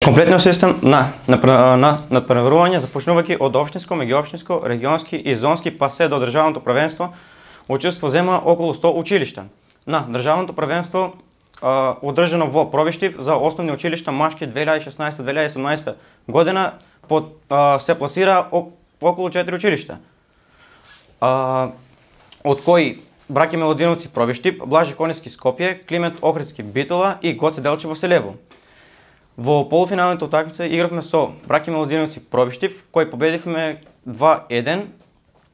Комплетниот систем на надпреварување започнувајќи од општинско, меѓуопштинско, регионски и зонски па се до државното првенство, учество зема околу 100 училишта. На државното првенство одржано во Пробиштив за основни училишта машки 2016-2017 година се пласира околу 4 училишта. Од кои Браќа Милодиновци Пробиштип, Блаже Коневски Скопје, Климент Охридски Битола и Гоце Делчево Селево. Во полуфиналните утакмици игравме со Браќа Милодиновци Пробиштив, кој победивме 2-1,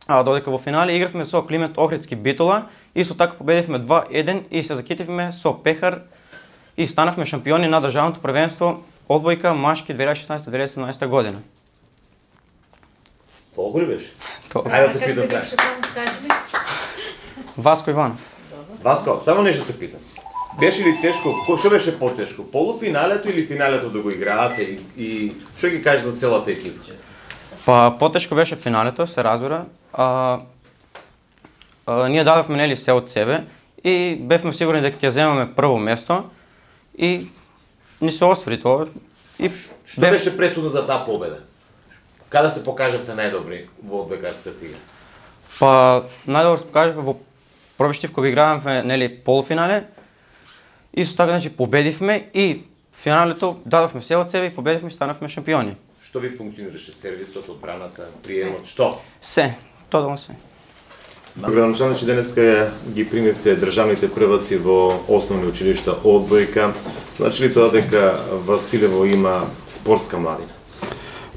додека во финале игравме со Климент Охридски Битола, исто така победивме 2-1 и се закитивме со Пехар и станавме шампиони на државното првенство одбојка машки 2016-2017 година. Толку ли беше? Ајде да те питам сега. Васко Иванов. Васко, само нешто те питам. Беше ли тешко, што беше потешко? Полуфиналето или финалето да го играате и што ги кажеш за целата екипа? Па потешко беше финалето, се разбира. Ние дадовме нели се од себе и бевме сигурни дека ќе земаме прво место и ни се осври тоа. Што беше пресудно за таа победа? Каде се покажавте најдобри во одбојкарската игра? Па најдобро се покажавме во Пробиштив кога играваме нели полуфинале. Исто така значи победивме и финалето дадовме се од себе и победивме и станавме шампиони. Што ви функционираше сервисот, одбраната, приемот, што? Се, тотално се. Градоначалник, че денеска ги примивте државните прваци во основни училишта одбојка. Значи ли тоа дека Василево има спортска младина?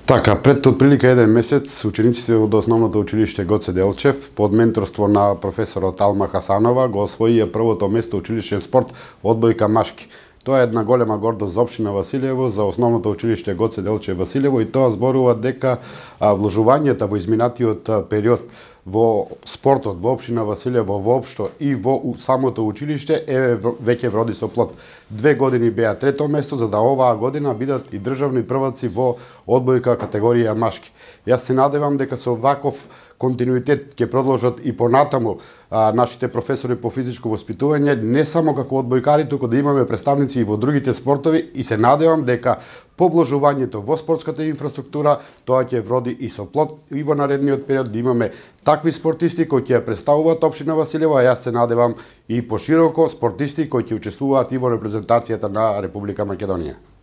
Така, пред отприлика еден месец, учениците од основното училиште Гоце Делчев, под менторство на професорот Алма Хасанова, го освоија првото место училишен спорт одбојка машки. Тоа е една голема гордост за општина Василево, за основното училиште Гоце Делчев Василево и тоа зборува дека вложувањата во изминатиот период во спортот во општина Василево воопшто и во самото училиште веќе вроди со плод. 2 години беа трето место, за да оваа година бидат и државни прваци во одбојка категорија машки. Јас се надевам дека со ваков континуитет ќе продолжат и понатаму нашите професори по физичко воспитување, не само како одбојкари, туку да имаме представници и во другите спортови и се надевам дека по вложувањето во спортската инфраструктура тоа ќе вроди и со плод и во наредниот период да имаме такви спортисти кои ќе представуваат општина Василево, а јас се надевам и пошироко спортисти кои ќе учествуваат и во репрезентацијата на Република Македонија.